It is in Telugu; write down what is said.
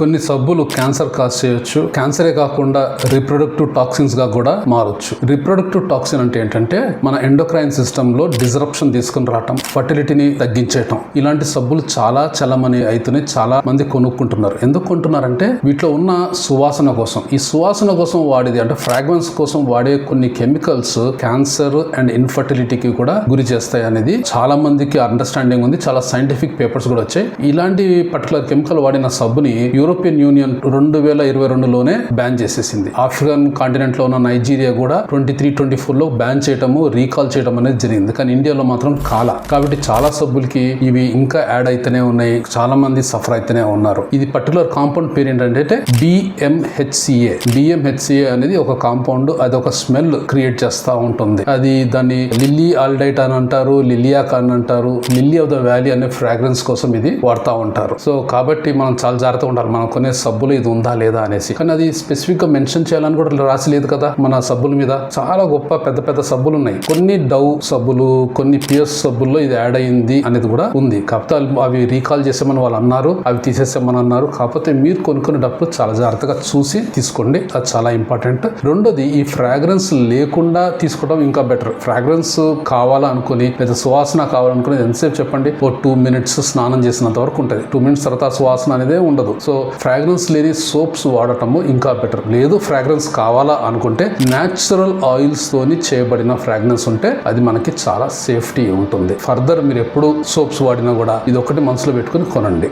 కొన్ని సబ్బులు క్యాన్సర్ కాజ్ చేయొచ్చు. క్యాన్సరే కాకుండా రిప్రొడక్టివ్ టాక్సిన్స్ గా కూడా మారొచ్చు. రిప్రొడక్టివ్ టాక్సిన్ అంటే ఏంటంటే మన ఎండోక్రైన్ సిస్టమ్ లో డిస్రప్షన్ తీసుకుని రావటం, ఫర్టిలిటీని తగ్గించేయటం. ఇలాంటి సబ్బులు చాలా చలమని అయితేనే చాలా మంది కొనుక్కుంటున్నారు. ఎందుకు కొంటున్నారంటే వీటిలో ఉన్న సువాసన కోసం. ఈ సువాసన కోసం వాడేది అంటే ఫ్రాగ్రెన్స్ కోసం వాడే కొన్ని కెమికల్స్ క్యాన్సర్ అండ్ ఇన్ఫర్టిలిటీకి కూడా గురి చేస్తాయి అనేది చాలా మందికి అండర్స్టాండింగ్ ఉంది. చాలా సైంటిఫిక్ పేపర్స్ కూడా వచ్చాయి. ఇలాంటి పర్టికులర్ కెమికల్ వాడిన సబ్బుని యూరోపియన్ యూనియన్ 2022లోనే బ్యాన్ చేసేసింది. ఆఫ్రికన్ కాంటినెంట్ లో ఉన్న నైజీరియా కూడా 23-24 లో బ్యాన్ చేయటము, రీకాల్ చేయడం అనేది జరిగింది. కానీ ఇండియాలో మాత్రం కాల. కాబట్టి చాలా సబ్బులకి ఇవి ఇంకా యాడ్ అయితేనే ఉన్నాయి. చాలా మంది సఫర్ అయితేనే ఉన్నారు. ఇది పర్టికులర్ కాంపౌండ్ పేరు ఏంటంటే BMHCA. BMHCA అనేది ఒక కాంపౌండ్. అది ఒక స్మెల్ క్రియేట్ చేస్తా ఉంటుంది. అది దాన్ని లిల్లీ ఆల్డైట్ అని అంటారు, లిలియాక్ అని అంటారు. లిల్లీ ఆఫ్ ద వ్యాలీ అనే ఫ్రాగ్రెన్స్ కోసం ఇది వాడుతూ ఉంటారు. సో కాబట్టి మనం చాలా జాగ్రత్తగా ఉండాలి. మనం కొనే సబ్బులు ఇది ఉందా లేదా అనేసి. కానీ అది స్పెసిఫిక్ గా మెన్షన్ చేయాలని కూడా రాసి లేదు కదా మన సబ్బుల మీద. చాలా గొప్ప పెద్ద పెద్ద సబ్బులు ఉన్నాయి. కొన్ని డవ్ సబ్బులు, కొన్ని పియర్స్ సబ్బుల్లో ఇది యాడ్ అయింది అనేది కూడా ఉంది. కాకపోతే అవి రీకాల్ చేసామని వాళ్ళు అన్నారు, అవి తీసేసామని అన్నారు. కాకపోతే మీరు కొనుక్కునేటప్పుడు చాలా జాగ్రత్తగా చూసి తీసుకోండి. అది చాలా ఇంపార్టెంట్. రెండోది, ఈ ఫ్రాగ్రెన్స్ లేకుండా తీసుకోవడం ఇంకా బెటర్. ఫ్రాగ్రెన్స్ కావాలనుకుని లేదా సువాసన కావాలనుకుని ఎంతసేపు చెప్పండి, ఓ 2 minutes స్నానం చేసినంత వరకు ఉంటుంది. 2 minutes తర్వాత సువాసన అనేది ఉండదు. సో ఫ్రాగ్రెన్స్ లేని సోప్స్ వాడటము ఇంకా బెటర్. లేదు ఫ్రాగ్రెన్స్ కావాలా అనుకుంటే న్యాచురల్ ఆయిల్స్ తోని చేయబడిన ఫ్రాగ్రెన్స్ ఉంటే అది మనకి చాలా సేఫ్టీ ఉంటుంది. ఫర్దర్ మీరు ఎప్పుడు సోప్స్ వాడినా కూడా ఇది ఒకటి మనసులో పెట్టుకుని కొనండి.